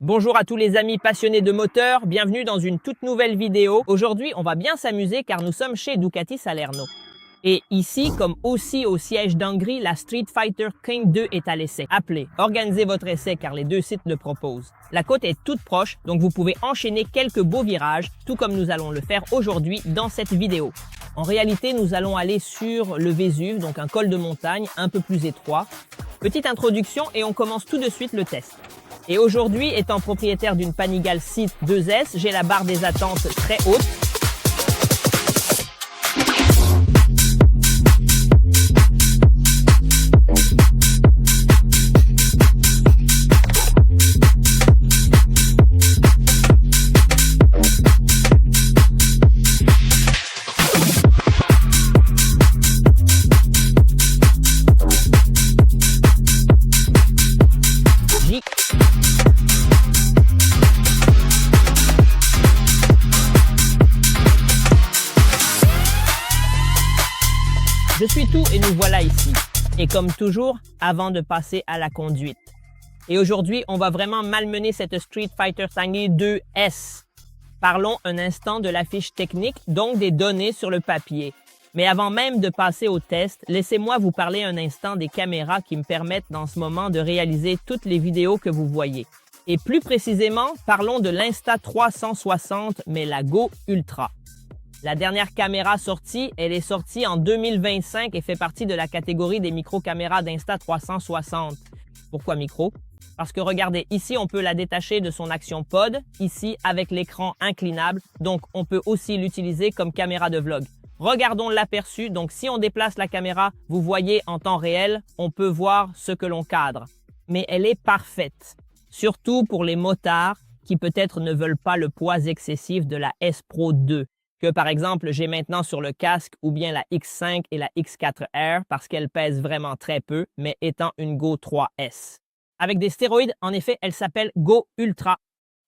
Bonjour à tous les amis passionnés de moteurs, bienvenue dans une toute nouvelle vidéo. Aujourd'hui, on va bien s'amuser car nous sommes chez Ducati Salerno. Et ici, comme aussi au siège d'Hongrie, la Street Fighter King 2 est à l'essai. Appelez, organisez votre essai car les deux sites le proposent. La côte est toute proche, donc vous pouvez enchaîner quelques beaux virages, tout comme nous allons le faire aujourd'hui dans cette vidéo. En réalité, nous allons aller sur le Vésuve, donc un col de montagne un peu plus étroit. Petite introduction et on commence tout de suite le test. Et aujourd'hui, étant propriétaire d'une Panigale Seat 2S, j'ai la barre des attentes très haute. Je suis tout et nous voilà ici. Et comme toujours, avant de passer à la conduite. Et aujourd'hui, on va vraiment malmener cette Street Fighter King 2S. Parlons un instant de la fiche technique, donc des données sur le papier. Mais avant même de passer au test, laissez-moi vous parler un instant des caméras qui me permettent dans ce moment de réaliser toutes les vidéos que vous voyez. Et plus précisément, parlons de l'Insta360, mais la Go Ultra. La dernière caméra sortie, elle est sortie en 2025 et fait partie de la catégorie des micro-caméras d'Insta360. Pourquoi micro? Parce que regardez, ici on peut la détacher de son action pod, ici avec l'écran inclinable, donc on peut aussi l'utiliser comme caméra de vlog. Regardons l'aperçu, donc si on déplace la caméra, vous voyez en temps réel, on peut voir ce que l'on cadre. Mais elle est parfaite, surtout pour les motards qui peut-être ne veulent pas le poids excessif de la S Pro 2. Que par exemple j'ai maintenant sur le casque ou bien la X5 et la X4R parce qu'elles pèsent vraiment très peu, mais étant une Go 3S. Avec des stéroïdes, en effet, elle s'appelle Go Ultra.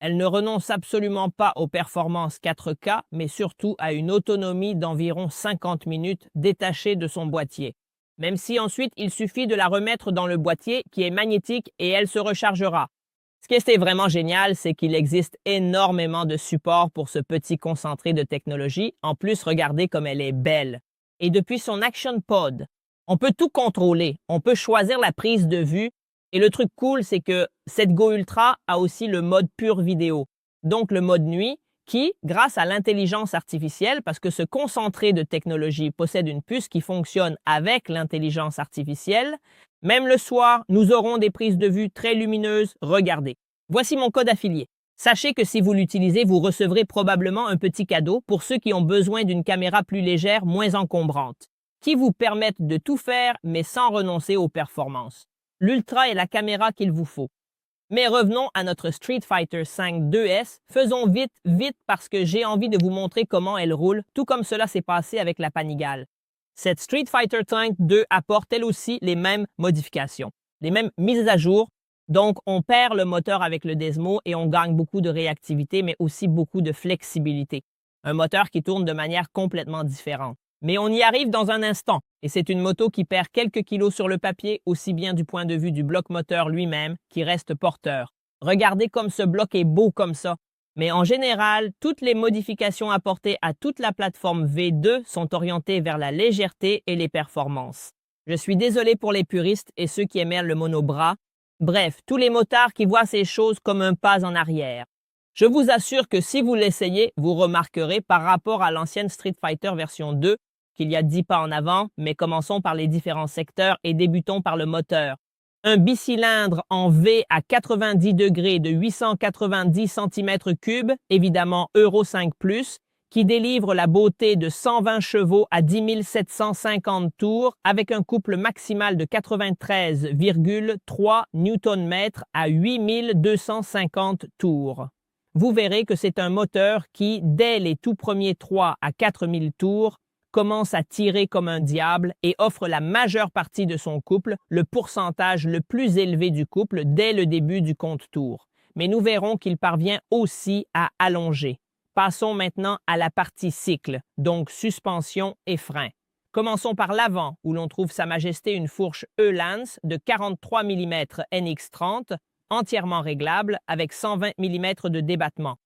Elle ne renonce absolument pas aux performances 4K, mais surtout à une autonomie d'environ 50 minutes détachée de son boîtier. Même si ensuite il suffit de la remettre dans le boîtier qui est magnétique et elle se rechargera. Ce qui est vraiment génial, c'est qu'il existe énormément de support pour ce petit concentré de technologie. En plus, regardez comme elle est belle. Et depuis son Action Pod, on peut tout contrôler. On peut choisir la prise de vue. Et le truc cool, c'est que cette Go Ultra a aussi le mode pure vidéo. Donc le mode nuit qui, grâce à l'intelligence artificielle, parce que ce concentré de technologie possède une puce qui fonctionne avec l'intelligence artificielle, même le soir, nous aurons des prises de vue très lumineuses. Regardez. Voici mon code affilié. Sachez que si vous l'utilisez, vous recevrez probablement un petit cadeau pour ceux qui ont besoin d'une caméra plus légère, moins encombrante, qui vous permettent de tout faire, mais sans renoncer aux performances. L'Ultra est la caméra qu'il vous faut. Mais revenons à notre Street Fighter V 2S. Faisons vite parce que j'ai envie de vous montrer comment elle roule, tout comme cela s'est passé avec la Panigale. Cette Street Fighter King 2 apporte elle aussi les mêmes modifications, les mêmes mises à jour. Donc, on perd le moteur avec le Desmo et on gagne beaucoup de réactivité, mais aussi beaucoup de flexibilité. Un moteur qui tourne de manière complètement différente. Mais on y arrive dans un instant. Et c'est une moto qui perd quelques kilos sur le papier, aussi bien du point de vue du bloc moteur lui-même, qui reste porteur. Regardez comme ce bloc est beau comme ça. Mais en général, toutes les modifications apportées à toute la plateforme V2 sont orientées vers la légèreté et les performances. Je suis désolé pour les puristes et ceux qui aiment le monobras. Bref, tous les motards qui voient ces choses comme un pas en arrière. Je vous assure que si vous l'essayez, vous remarquerez par rapport à l'ancienne Street Fighter version 2 qu'il y a 10 pas en avant, mais commençons par les différents secteurs et débutons par le moteur. Un bicylindre en V à 90 degrés de 890 cm3, évidemment Euro 5+, qui délivre la beauté de 120 chevaux à 10 750 tours avec un couple maximal de 93,3 Nm à 8250 tours. Vous verrez que c'est un moteur qui, dès les tout premiers 3 à 4000 tours, commence à tirer comme un diable et offre la majeure partie de son couple, le pourcentage le plus élevé du couple dès le début du compte tour. Mais nous verrons qu'il parvient aussi à allonger. Passons maintenant à la partie cycle, donc suspension et frein. Commençons par l'avant, où l'on trouve Sa Majesté une fourche E-Lance de 43 mm NX30, entièrement réglable avec 120 mm de débattement.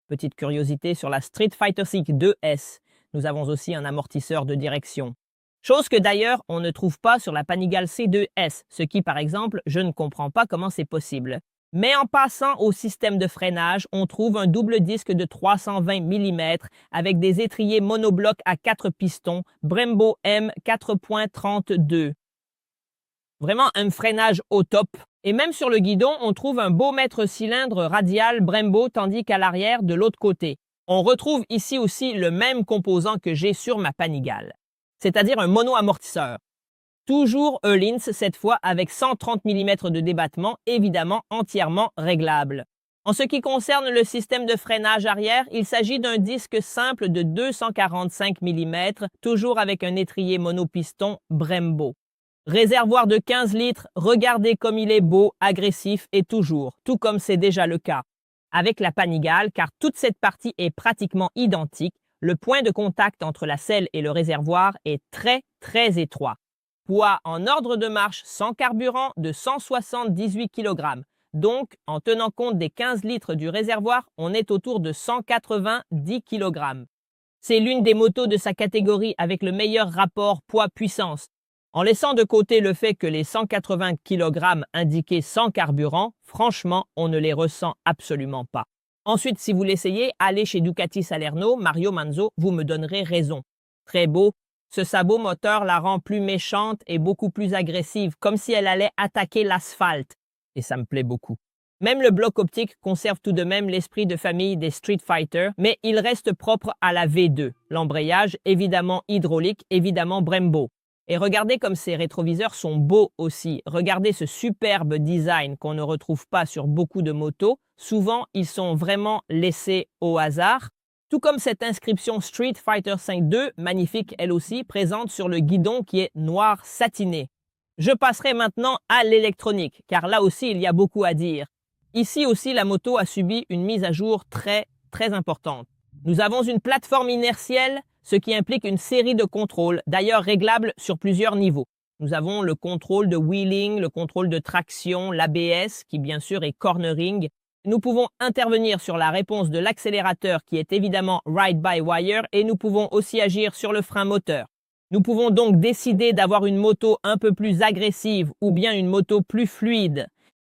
Petite curiosité sur la Street Fighter VI 2S, nous avons aussi un amortisseur de direction. Chose que d'ailleurs on ne trouve pas sur la Panigale C2S, ce qui par exemple je ne comprends pas comment c'est possible. Mais en passant au système de freinage, on trouve un double disque de 320 mm avec des étriers monobloc à 4 pistons Brembo M 4.32. Vraiment un freinage au top. Et même sur le guidon, on trouve un beau mètre-cylindre radial Brembo tandis qu'à l'arrière, de l'autre côté. On retrouve ici aussi le même composant que j'ai sur ma Panigale, c'est-à-dire un mono-amortisseur. Toujours Öhlins, cette fois avec 130 mm de débattement, évidemment entièrement réglable. En ce qui concerne le système de freinage arrière, il s'agit d'un disque simple de 245 mm, toujours avec un étrier monopiston Brembo. Réservoir de 15 litres, regardez comme il est beau, agressif et toujours, tout comme c'est déjà le cas avec la Panigale, car toute cette partie est pratiquement identique. Le point de contact entre la selle et le réservoir est très étroit. Poids en ordre de marche sans carburant de 178 kg. Donc, en tenant compte des 15 litres du réservoir, on est autour de 190 kg. C'est l'une des motos de sa catégorie avec le meilleur rapport poids-puissance. En laissant de côté le fait que les 180 kg indiqués sans carburant, franchement, on ne les ressent absolument pas. Ensuite, si vous l'essayez, allez chez Ducati Salerno, Mario Manzo, vous me donnerez raison. Très beau. Ce sabot moteur la rend plus méchante et beaucoup plus agressive, comme si elle allait attaquer l'asphalte. Et ça me plaît beaucoup. Même le bloc optique conserve tout de même l'esprit de famille des Street Fighter, mais il reste propre à la V2. L'embrayage, évidemment hydraulique, évidemment Brembo. Et regardez comme ces rétroviseurs sont beaux aussi. Regardez ce superbe design qu'on ne retrouve pas sur beaucoup de motos. Souvent, ils sont vraiment laissés au hasard. Tout comme cette inscription Street Fighter V 2, magnifique elle aussi, présente sur le guidon qui est noir satiné. Je passerai maintenant à l'électronique, car là aussi il y a beaucoup à dire. Ici aussi, la moto a subi une mise à jour très importante. Nous avons une plateforme inertielle, ce qui implique une série de contrôles, d'ailleurs réglables sur plusieurs niveaux. Nous avons le contrôle de wheeling, le contrôle de traction, l'ABS, qui bien sûr est cornering. Nous pouvons intervenir sur la réponse de l'accélérateur qui est évidemment ride-by-wire et nous pouvons aussi agir sur le frein moteur. Nous pouvons donc décider d'avoir une moto un peu plus agressive ou bien une moto plus fluide.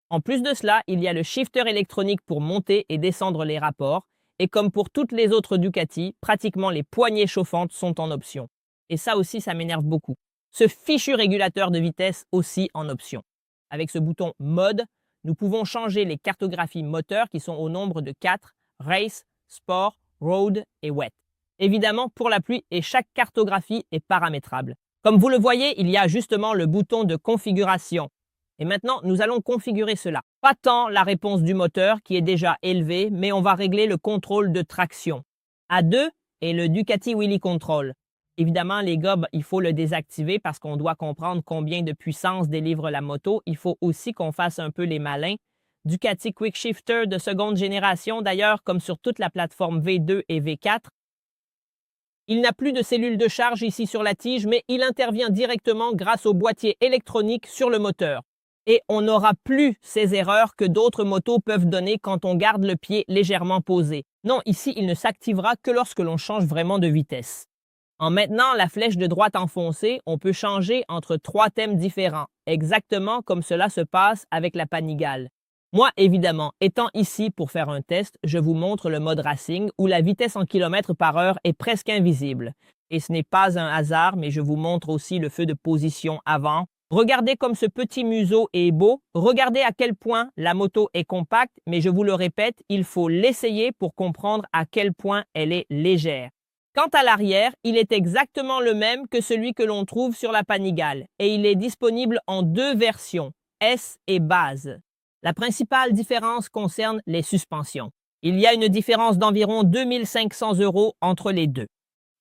En plus de cela, il y a le shifter électronique pour monter et descendre les rapports. Et comme pour toutes les autres Ducati, pratiquement les poignées chauffantes sont en option. Et ça aussi, ça m'énerve beaucoup. Ce fichu régulateur de vitesse aussi en option. Avec ce bouton Mode, nous pouvons changer les cartographies moteurs qui sont au nombre de 4, Race, Sport, Road et Wet. Évidemment pour la pluie et chaque cartographie est paramétrable. Comme vous le voyez, il y a justement le bouton de configuration. Et maintenant, nous allons configurer cela. Pas tant la réponse du moteur qui est déjà élevée, mais on va régler le contrôle de traction. A2 et le Ducati Wheelie Control. Évidemment, les gars, il faut le désactiver parce qu'on doit comprendre combien de puissance délivre la moto. Il faut aussi qu'on fasse un peu les malins. Ducati Quick Shifter de seconde génération, d'ailleurs, comme sur toute la plateforme V2 et V4. Il n'a plus de cellule de charge ici sur la tige, mais il intervient directement grâce au boîtier électronique sur le moteur. Et on n'aura plus ces erreurs que d'autres motos peuvent donner quand on garde le pied légèrement posé. Non, ici, il ne s'activera que lorsque l'on change vraiment de vitesse. En maintenant la flèche de droite enfoncée, on peut changer entre 3 thèmes différents, exactement comme cela se passe avec la Panigale. Moi, évidemment, étant ici pour faire un test, je vous montre le mode racing où la vitesse en kilomètres par heure est presque invisible. Et ce n'est pas un hasard, mais je vous montre aussi le feu de position avant. Regardez comme ce petit museau est beau. Regardez à quel point la moto est compacte, mais je vous le répète, il faut l'essayer pour comprendre à quel point elle est légère. Quant à l'arrière, il est exactement le même que celui que l'on trouve sur la Panigale et il est disponible en 2 versions, S et base. La principale différence concerne les suspensions. Il y a une différence d'environ 2500 € entre les deux.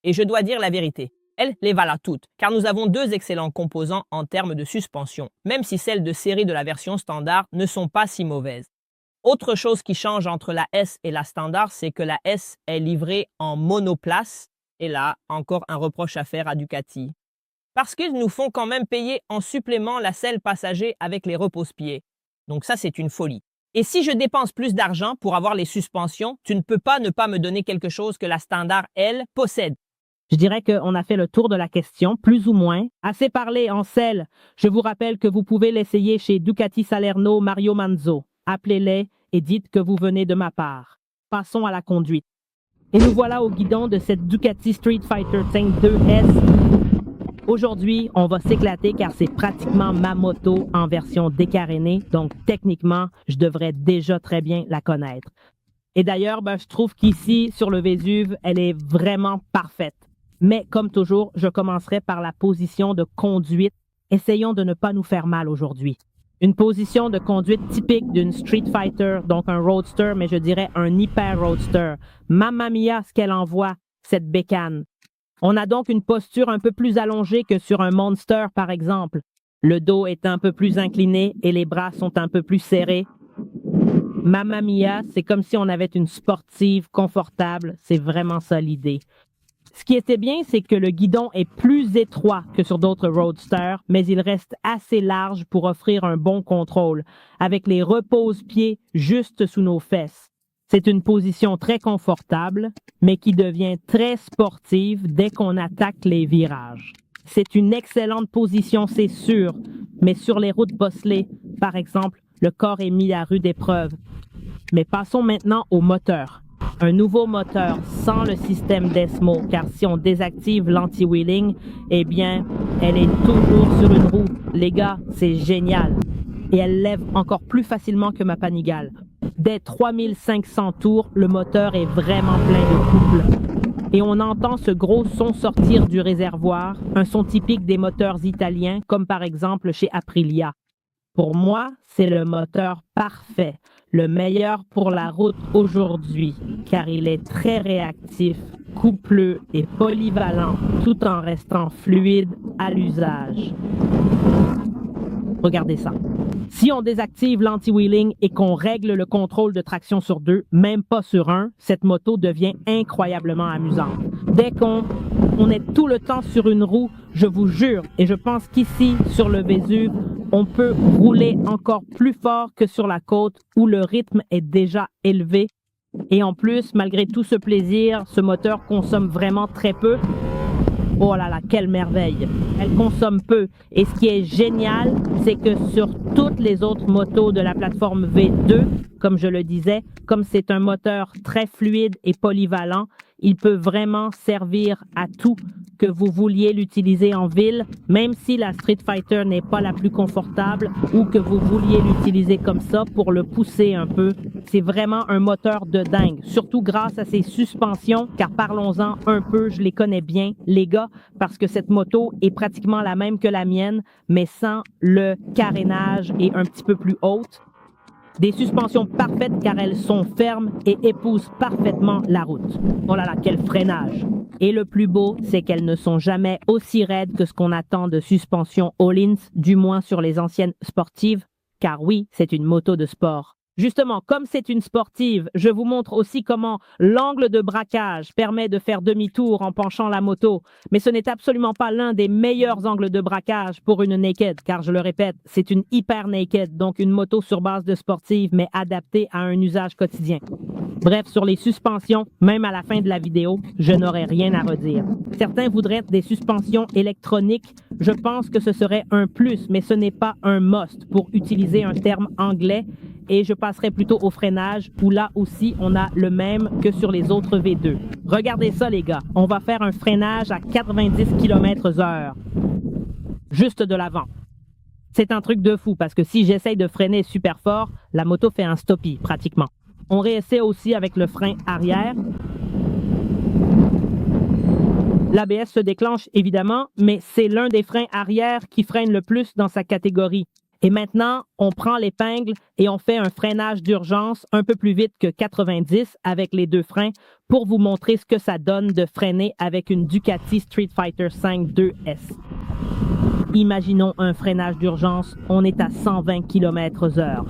Et je dois dire la vérité. Elle les valent toutes, car nous avons 2 excellents composants en termes de suspension, même si celles de série de la version standard ne sont pas si mauvaises. Autre chose qui change entre la S et la standard, c'est que la S est livrée en monoplace, et là, encore un reproche à faire à Ducati. Parce qu'ils nous font quand même payer en supplément la selle passager avec les repose-pieds. Donc ça, c'est une folie. Et si je dépense plus d'argent pour avoir les suspensions, tu ne peux pas ne pas me donner quelque chose que la Standard, elle, possède. Je dirais qu'on a fait le tour de la question, plus ou moins. Assez parlé en selle. Je vous rappelle que vous pouvez l'essayer chez Ducati Salerno Mario Manzo. Appelez-les et dites que vous venez de ma part. Passons à la conduite. Et nous voilà au guidon de cette Ducati Street Fighter V 2S. Aujourd'hui, on va s'éclater car c'est pratiquement ma moto en version décarénée, donc techniquement, je devrais déjà très bien la connaître. Et d'ailleurs, je trouve qu'ici, sur le Vésuve, elle est vraiment parfaite. Mais comme toujours, je commencerai par la position de conduite. Essayons de ne pas nous faire mal aujourd'hui. Une position de conduite typique d'une Street Fighter, donc un roadster, mais je dirais un hyper roadster. Mamma mia, ce qu'elle envoie, cette bécane. On a donc une posture un peu plus allongée que sur un Monster, par exemple. Le dos est un peu plus incliné et les bras sont un peu plus serrés. Mamma mia, c'est comme si on avait une sportive confortable. C'est vraiment ça l'idée. Ce qui était bien, c'est que le guidon est plus étroit que sur d'autres roadsters, mais il reste assez large pour offrir un bon contrôle, avec les repose-pieds juste sous nos fesses. C'est une position très confortable, mais qui devient très sportive dès qu'on attaque les virages. C'est une excellente position, c'est sûr, mais sur les routes bosselées, par exemple, le corps est mis à rude épreuve. Mais passons maintenant au moteur. Un nouveau moteur sans le système Desmo, car si on désactive l'anti-wheeling, eh bien, elle est toujours sur une roue. Les gars, c'est génial. Et elle lève encore plus facilement que ma Panigale. Dès 3500 tours, le moteur est vraiment plein de couple. Et on entend ce gros son sortir du réservoir, un son typique des moteurs italiens, comme par exemple chez Aprilia. Pour moi, c'est le moteur parfait, le meilleur pour la route aujourd'hui, car il est très réactif, coupleux et polyvalent, tout en restant fluide à l'usage. Regardez ça. Si on désactive l'anti-wheeling et qu'on règle le contrôle de traction sur 2, même pas sur 1, cette moto devient incroyablement amusante. Dès qu'on est tout le temps sur une roue, je vous jure, et je pense qu'ici, sur le Vésuve, on peut rouler encore plus fort que sur la côte où le rythme est déjà élevé. Et en plus, malgré tout ce plaisir, ce moteur consomme vraiment très peu. Oh là là, quelle merveille! Elle consomme peu. Et ce qui est génial, c'est que sur toutes les autres motos de la plateforme V2, comme je le disais, comme c'est un moteur très fluide et polyvalent, il peut vraiment servir à tout, que vous vouliez l'utiliser en ville, même si la Street Fighter n'est pas la plus confortable, ou que vous vouliez l'utiliser comme ça pour le pousser un peu. C'est vraiment un moteur de dingue, surtout grâce à ses suspensions, car parlons-en un peu, je les connais bien, les gars, parce que cette moto est pratiquement la même que la mienne, mais sans le carénage et un petit peu plus haute. Des suspensions parfaites car elles sont fermes et épousent parfaitement la route. Oh là là, quel freinage! Et le plus beau, c'est qu'elles ne sont jamais aussi raides que ce qu'on attend de suspensions Öhlins, du moins sur les anciennes sportives, car oui, c'est une moto de sport. Justement, comme c'est une sportive, je vous montre aussi comment l'angle de braquage permet de faire demi-tour en penchant la moto. Mais ce n'est absolument pas l'un des meilleurs angles de braquage pour une naked, car je le répète, c'est une hyper naked, donc une moto sur base de sportive, mais adaptée à un usage quotidien. Bref, sur les suspensions, même à la fin de la vidéo, je n'aurai rien à redire. Certains voudraient des suspensions électroniques. Je pense que ce serait un plus, mais ce n'est pas un must, pour utiliser un terme anglais. Et je passerai plutôt au freinage, où là aussi, on a le même que sur les autres V2. Regardez ça, les gars. On va faire un freinage à 90 km/h. Juste de l'avant. C'est un truc de fou, parce que si j'essaye de freiner super fort, la moto fait un stoppie, pratiquement. On réessaie aussi avec le frein arrière. L'ABS se déclenche, évidemment, mais c'est l'un des freins arrière qui freine le plus dans sa catégorie. Et maintenant, on prend l'épingle et on fait un freinage d'urgence un peu plus vite que 90 avec les deux freins pour vous montrer ce que ça donne de freiner avec une Ducati Street Fighter V 2S. Imaginons un freinage d'urgence, on est à 120 km/h.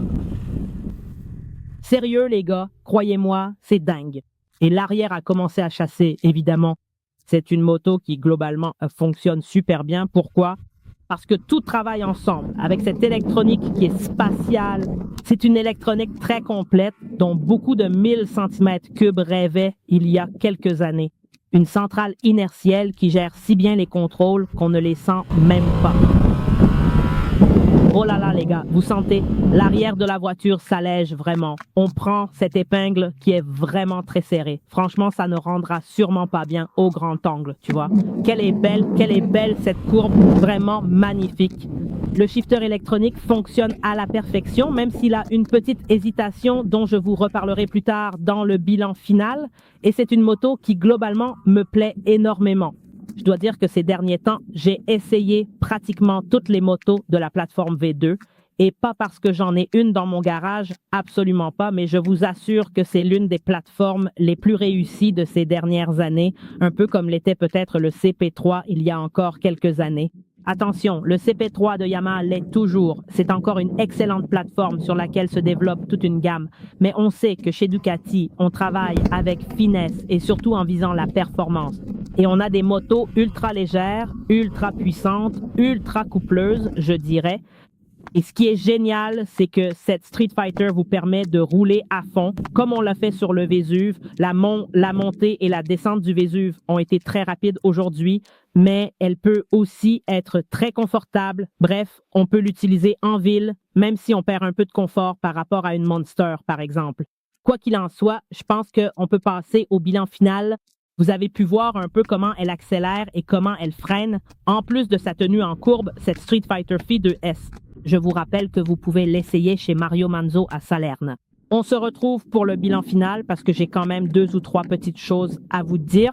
Sérieux les gars, croyez-moi, c'est dingue. Et l'arrière a commencé à chasser, évidemment. C'est une moto qui globalement fonctionne super bien. Pourquoi? parce que tout travaille ensemble avec cette électronique qui est spatiale. C'est une électronique très complète dont beaucoup de 1000 cm3 rêvaient il y a quelques années. Une centrale inertielle qui gère si bien les contrôles qu'on ne les sent même pas. Oh là là les gars, vous sentez, l'arrière de la voiture s'allège vraiment. On prend cette épingle qui est vraiment très serrée. Franchement, ça ne rendra sûrement pas bien au grand angle, tu vois. Quelle est belle cette courbe, vraiment magnifique. Le shifter électronique fonctionne à la perfection, même s'il a une petite hésitation dont je vous reparlerai plus tard dans le bilan final. Et c'est une moto qui globalement me plaît énormément. Je dois dire que ces derniers temps, j'ai essayé pratiquement toutes les motos de la plateforme V2 et pas parce que j'en ai une dans mon garage, absolument pas, mais je vous assure que c'est l'une des plateformes les plus réussies de ces dernières années, un peu comme l'était peut-être le CP3 il y a encore quelques années. Attention, le CP3 de Yamaha l'est toujours. C'est encore une excellente plateforme sur laquelle se développe toute une gamme. Mais on sait que chez Ducati, on travaille avec finesse et surtout en visant la performance. Et on a des motos ultra légères, ultra puissantes, ultra coupleuses, je dirais. Et ce qui est génial, c'est que cette Street Fighter vous permet de rouler à fond, comme on l'a fait sur le Vésuve. La montée et la descente du Vésuve ont été très rapides aujourd'hui, mais elle peut aussi être très confortable. Bref, on peut l'utiliser en ville, même si on perd un peu de confort par rapport à une Monster, par exemple. Quoi qu'il en soit, je pense qu'on peut passer au bilan final. Vous avez pu voir un peu comment elle accélère et comment elle freine. En plus de sa tenue en courbe, cette Street Fighter Phi 2S. Je vous rappelle que vous pouvez l'essayer chez Mario Manzo à Salerne. On se retrouve pour le bilan final parce que j'ai quand même 2 ou 3 petites choses à vous dire.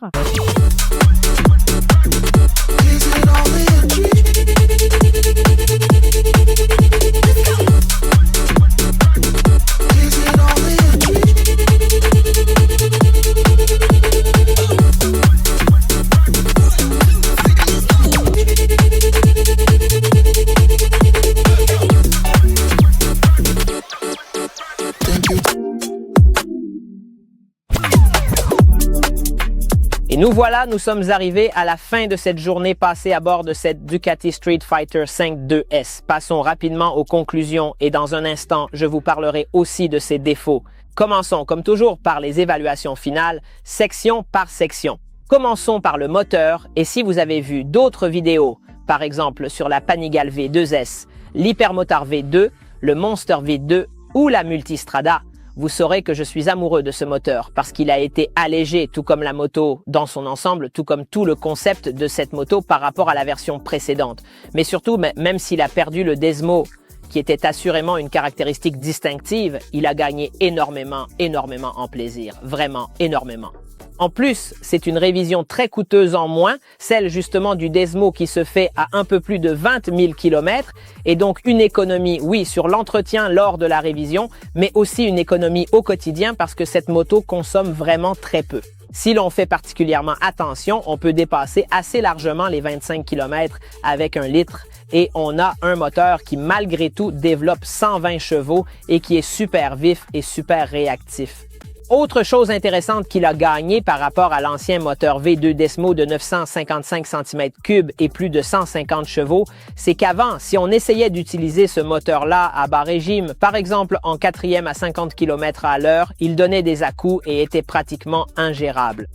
Et nous voilà, nous sommes arrivés à la fin de cette journée passée à bord de cette Ducati Street Fighter 5 2S. Passons rapidement aux conclusions et dans un instant, je vous parlerai aussi de ses défauts. Commençons comme toujours par les évaluations finales, section par section. Commençons par le moteur et si vous avez vu d'autres vidéos, par exemple sur la Panigale V2S, l'Hypermotard V2, le Monster V2 ou la Multistrada, vous saurez que je suis amoureux de ce moteur parce qu'il a été allégé tout comme la moto dans son ensemble, tout comme tout le concept de cette moto par rapport à la version précédente. Mais surtout, même s'il a perdu le Desmo, qui était assurément une caractéristique distinctive, il a gagné énormément en plaisir, vraiment énormément. En plus, c'est une révision très coûteuse en moins, celle justement du Desmo qui se fait à un peu plus de 20 000 km, et donc une économie, oui, sur l'entretien lors de la révision, mais aussi une économie au quotidien parce que cette moto consomme vraiment très peu. Si l'on fait particulièrement attention, on peut dépasser assez largement les 25 km avec 1 litre et on a un moteur qui malgré tout développe 120 chevaux et qui est super vif et super réactif. Autre chose intéressante qu'il a gagné par rapport à l'ancien moteur V2 Desmo de 955 cm3 et plus de 150 chevaux, c'est qu'avant, si on essayait d'utiliser ce moteur-là à bas régime, par exemple en 4e à 50 km à l'heure, il donnait des à-coups et était pratiquement ingérable.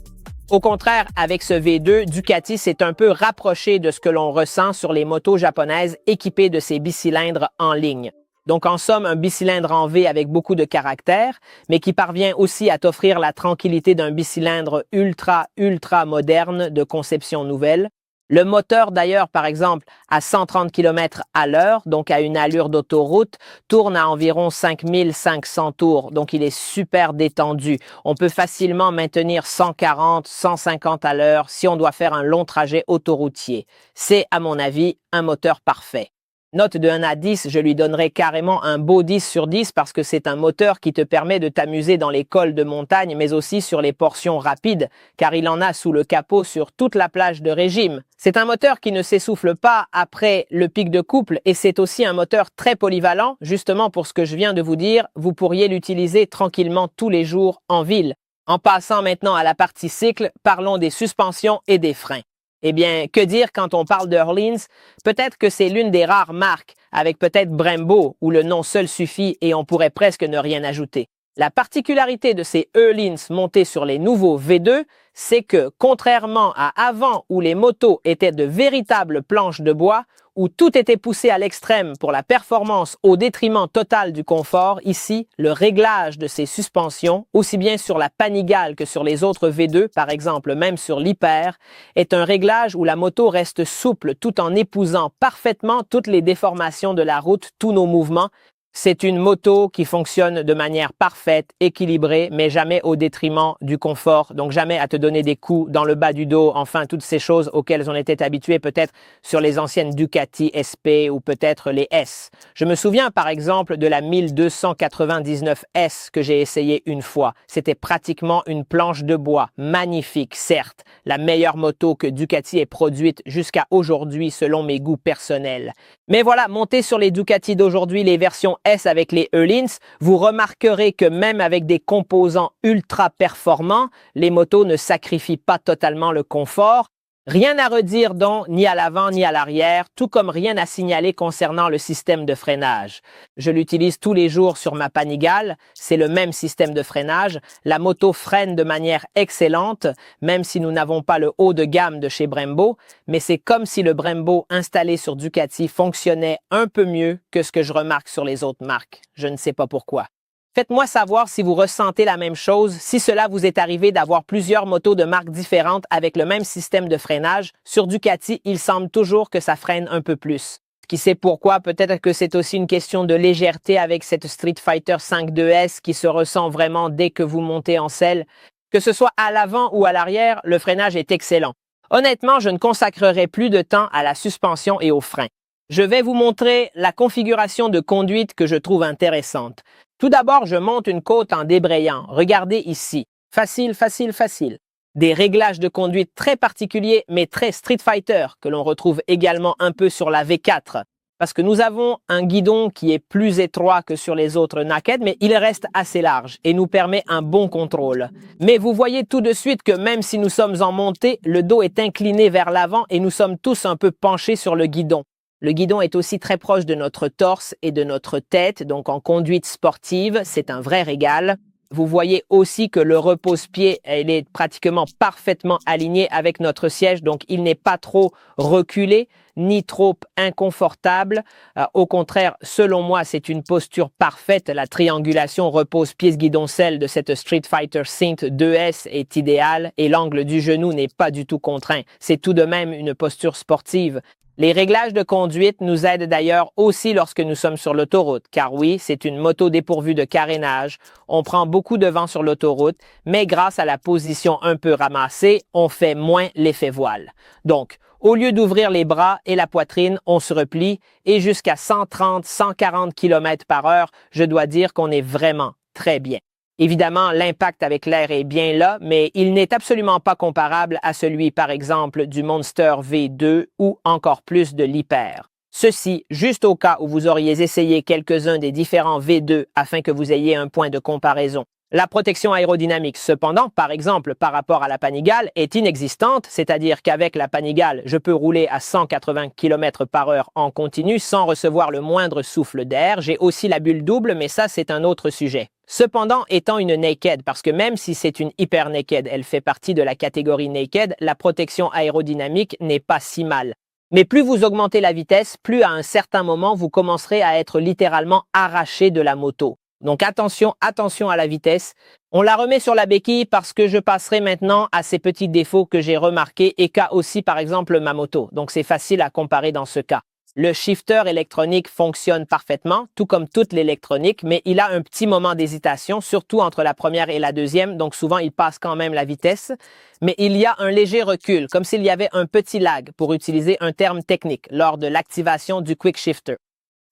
Au contraire, avec ce V2, Ducati s'est un peu rapproché de ce que l'on ressent sur les motos japonaises équipées de ces bicylindres en ligne. Donc en somme, un bicylindre en V avec beaucoup de caractère, mais qui parvient aussi à t'offrir la tranquillité d'un bicylindre ultra moderne de conception nouvelle. Le moteur d'ailleurs, par exemple, à 130 km à l'heure, donc à une allure d'autoroute, tourne à environ 5500 tours, donc il est super détendu. On peut facilement maintenir 140, 150 à l'heure si on doit faire un long trajet autoroutier. C'est, à mon avis, un moteur parfait. Note de 1 à 10, je lui donnerai carrément un beau 10 sur 10 parce que c'est un moteur qui te permet de t'amuser dans les cols de montagne mais aussi sur les portions rapides car il en a sous le capot sur toute la plage de régime. C'est un moteur qui ne s'essouffle pas après le pic de couple et c'est aussi un moteur très polyvalent. Justement pour ce que je viens de vous dire, vous pourriez l'utiliser tranquillement tous les jours en ville. En passant maintenant à la partie cycle, parlons des suspensions et des freins. Eh bien, que dire quand on parle de Öhlins? Peut-être que c'est l'une des rares marques, avec peut-être Brembo, où le nom seul suffit et on pourrait presque ne rien ajouter. La particularité de ces Öhlins montés sur les nouveaux V2, c'est que, contrairement à avant où les motos étaient de véritables planches de bois, où tout était poussé à l'extrême pour la performance au détriment total du confort, ici, le réglage de ces suspensions, aussi bien sur la Panigale que sur les autres V2, par exemple même sur l'Hyper, est un réglage où la moto reste souple tout en épousant parfaitement toutes les déformations de la route, tous nos mouvements. C'est une moto qui fonctionne de manière parfaite, équilibrée, mais jamais au détriment du confort, donc jamais à te donner des coups dans le bas du dos, enfin toutes ces choses auxquelles on était habitué peut-être sur les anciennes Ducati SP ou peut-être les S. Je me souviens par exemple de la 1299 S que j'ai essayé une fois. C'était pratiquement une planche de bois, magnifique certes, la meilleure moto que Ducati ait produite jusqu'à aujourd'hui selon mes goûts personnels. Mais voilà, montez sur les Ducati d'aujourd'hui, les versions S avec les Öhlins, vous remarquerez que même avec des composants ultra performants, les motos ne sacrifient pas totalement le confort. Rien à redire donc, ni à l'avant ni à l'arrière, tout comme rien à signaler concernant le système de freinage. Je l'utilise tous les jours sur ma Panigale, c'est le même système de freinage. La moto freine de manière excellente, même si nous n'avons pas le haut de gamme de chez Brembo, mais c'est comme si le Brembo installé sur Ducati fonctionnait un peu mieux que ce que je remarque sur les autres marques. Je ne sais pas pourquoi. Faites-moi savoir si vous ressentez la même chose, si cela vous est arrivé d'avoir plusieurs motos de marques différentes avec le même système de freinage. Sur Ducati, il semble toujours que ça freine un peu plus. Qui sait pourquoi? Peut-être que c'est aussi une question de légèreté avec cette Street Fighter V 2S qui se ressent vraiment dès que vous montez en selle. Que ce soit à l'avant ou à l'arrière, le freinage est excellent. Honnêtement, je ne consacrerai plus de temps à la suspension et aux freins. Je vais vous montrer la configuration de conduite que je trouve intéressante. Tout d'abord, je monte une côte en débrayant. Regardez ici. Facile, facile, facile. Des réglages de conduite très particuliers, mais très Street Fighter, que l'on retrouve également un peu sur la V4. Parce que nous avons un guidon qui est plus étroit que sur les autres Naked, mais il reste assez large et nous permet un bon contrôle. Mais vous voyez tout de suite que même si nous sommes en montée, le dos est incliné vers l'avant et nous sommes tous un peu penchés sur le guidon. Le guidon est aussi très proche de notre torse et de notre tête, donc en conduite sportive, c'est un vrai régal. Vous voyez aussi que le repose-pied, il est pratiquement parfaitement aligné avec notre siège, donc il n'est pas trop reculé, ni trop inconfortable. Au contraire, selon moi, c'est une posture parfaite. La triangulation repose-pied-guidon-selle de cette Street Fighter Synth 2S est idéale et l'angle du genou n'est pas du tout contraint. C'est tout de même une posture sportive. Les réglages de conduite nous aident d'ailleurs aussi lorsque nous sommes sur l'autoroute, car oui, c'est une moto dépourvue de carénage. On prend beaucoup de vent sur l'autoroute, mais grâce à la position un peu ramassée, on fait moins l'effet voile. Donc, au lieu d'ouvrir les bras et la poitrine, on se replie et jusqu'à 130-140 km/h, je dois dire qu'on est vraiment très bien. Évidemment, l'impact avec l'air est bien là, mais il n'est absolument pas comparable à celui, par exemple, du Monster V2 ou encore plus de l'Hyper. Ceci, juste au cas où vous auriez essayé quelques-uns des différents V2 afin que vous ayez un point de comparaison. La protection aérodynamique, cependant, par exemple, par rapport à la Panigale, est inexistante, c'est-à-dire qu'avec la Panigale, je peux rouler à 180 km/h en continu sans recevoir le moindre souffle d'air. J'ai aussi la bulle double, mais ça, c'est un autre sujet. Cependant, étant une naked, parce que même si c'est une hyper naked, elle fait partie de la catégorie naked, la protection aérodynamique n'est pas si mal. Mais plus vous augmentez la vitesse, plus à un certain moment, vous commencerez à être littéralement arraché de la moto. Donc attention, attention à la vitesse. On la remet sur la béquille parce que je passerai maintenant à ces petits défauts que j'ai remarqués et qu'a aussi par exemple ma moto. Donc c'est facile à comparer dans ce cas. Le shifter électronique fonctionne parfaitement, tout comme toute l'électronique, mais il a un petit moment d'hésitation, surtout entre la première et la deuxième, donc souvent il passe quand même la vitesse. Mais il y a un léger recul, comme s'il y avait un petit lag, pour utiliser un terme technique, lors de l'activation du quick shifter.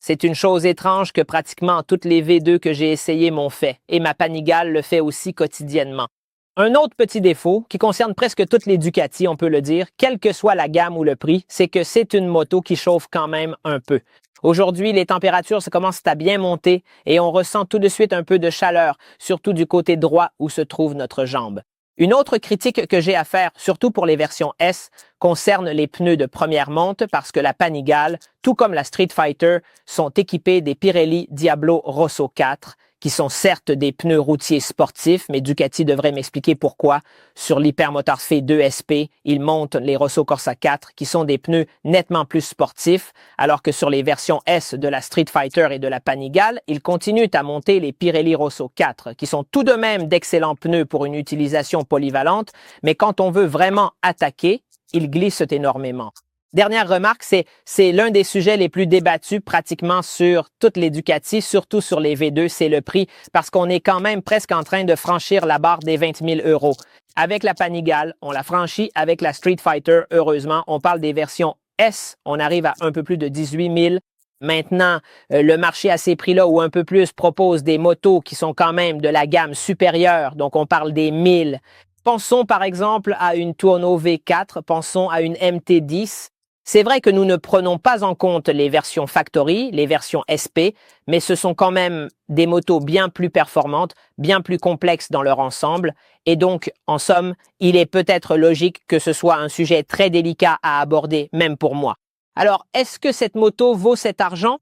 C'est une chose étrange que pratiquement toutes les V2 que j'ai essayées m'ont fait, et ma Panigale le fait aussi quotidiennement. Un autre petit défaut, qui concerne presque toutes les Ducati, on peut le dire, quelle que soit la gamme ou le prix, c'est que c'est une moto qui chauffe quand même un peu. Aujourd'hui, les températures commencent à bien monter et on ressent tout de suite un peu de chaleur, surtout du côté droit où se trouve notre jambe. Une autre critique que j'ai à faire, surtout pour les versions S, concerne les pneus de première monte parce que la Panigale, tout comme la Street Fighter, sont équipés des Pirelli Diablo Rosso 4, qui sont certes des pneus routiers sportifs, mais Ducati devrait m'expliquer pourquoi. Sur l'Hypermotor Sphere 2 SP, ils montent les Rosso Corsa 4, qui sont des pneus nettement plus sportifs, alors que sur les versions S de la Street Fighter et de la Panigale, ils continuent à monter les Pirelli Rosso 4, qui sont tout de même d'excellents pneus pour une utilisation polyvalente, mais quand on veut vraiment attaquer, ils glissent énormément. Dernière remarque, c'est l'un des sujets les plus débattus pratiquement sur toutes les Ducati, surtout sur les V2, c'est le prix, parce qu'on est quand même presque en train de franchir la barre des 20 000 €. Avec la Panigale, on l'a franchi, avec la Street Fighter, heureusement, on parle des versions S, on arrive à un peu plus de 18 000. Maintenant, le marché à ces prix-là ou un peu plus propose des motos qui sont quand même de la gamme supérieure, donc on parle des 1000. Pensons par exemple à une Tuono V4, pensons à une MT10. C'est vrai que nous ne prenons pas en compte les versions Factory, les versions SP, mais ce sont quand même des motos bien plus performantes, bien plus complexes dans leur ensemble. Et donc, en somme, il est peut-être logique que ce soit un sujet très délicat à aborder, même pour moi. Alors, est-ce que cette moto vaut cet argent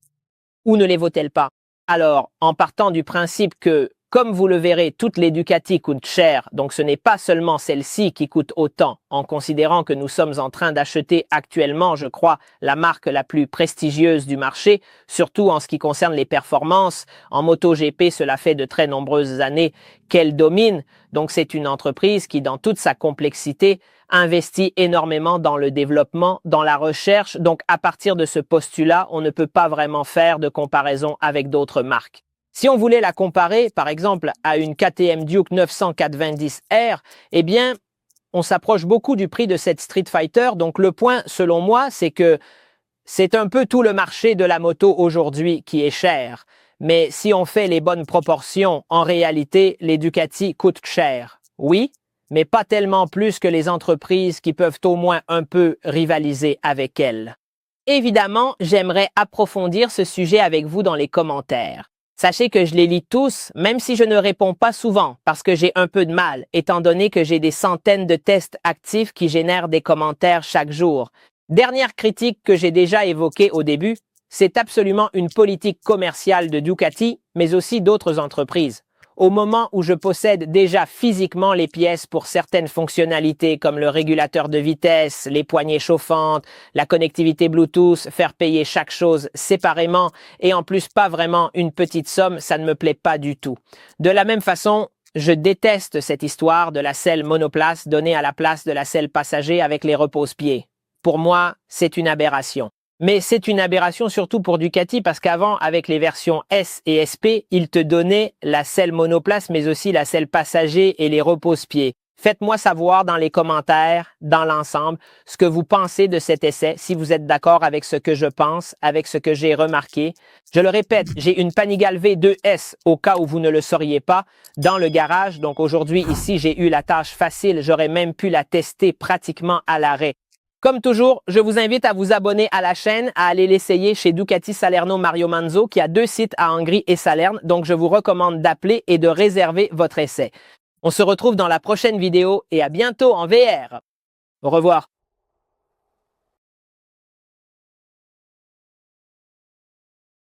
ou ne les vaut-elle pas? Alors, en partant du principe que, comme vous le verrez, toutes les Ducati coûtent cher, donc ce n'est pas seulement celle-ci qui coûte autant, en considérant que nous sommes en train d'acheter actuellement, je crois, la marque la plus prestigieuse du marché, surtout en ce qui concerne les performances. En MotoGP, cela fait de très nombreuses années qu'elle domine, donc c'est une entreprise qui, dans toute sa complexité, investit énormément dans le développement, dans la recherche, donc à partir de ce postulat, on ne peut pas vraiment faire de comparaison avec d'autres marques. Si on voulait la comparer, par exemple, à une KTM Duke 990R, eh bien, on s'approche beaucoup du prix de cette Street Fighter. Donc, le point, selon moi, c'est que c'est un peu tout le marché de la moto aujourd'hui qui est cher. Mais si on fait les bonnes proportions, en réalité, les Ducati coûtent cher. Oui, mais pas tellement plus que les entreprises qui peuvent au moins un peu rivaliser avec elles. Évidemment, j'aimerais approfondir ce sujet avec vous dans les commentaires. Sachez que je les lis tous, même si je ne réponds pas souvent, parce que j'ai un peu de mal, étant donné que j'ai des centaines de tests actifs qui génèrent des commentaires chaque jour. Dernière critique que j'ai déjà évoquée au début, c'est absolument une politique commerciale de Ducati, mais aussi d'autres entreprises. Au moment où je possède déjà physiquement les pièces pour certaines fonctionnalités comme le régulateur de vitesse, les poignées chauffantes, la connectivité Bluetooth, faire payer chaque chose séparément et en plus pas vraiment une petite somme, ça ne me plaît pas du tout. De la même façon, je déteste cette histoire de la selle monoplace donnée à la place de la selle passager avec les repose-pieds. Pour moi, c'est une aberration. Mais c'est une aberration surtout pour Ducati parce qu'avant, avec les versions S et SP, ils te donnaient la selle monoplace mais aussi la selle passager et les repose-pieds. Faites-moi savoir dans les commentaires, dans l'ensemble, ce que vous pensez de cet essai, si vous êtes d'accord avec ce que je pense, avec ce que j'ai remarqué. Je le répète, j'ai une Panigale V2S, au cas où vous ne le sauriez pas, dans le garage. Donc aujourd'hui, ici, j'ai eu la tâche facile. J'aurais même pu la tester pratiquement à l'arrêt. Comme toujours, je vous invite à vous abonner à la chaîne, à aller l'essayer chez Ducati Salerno Mario Manzo, qui a 2 sites à Hongrie et Salerne. Donc, je vous recommande d'appeler et de réserver votre essai. On se retrouve dans la prochaine vidéo et à bientôt en VR. Au revoir.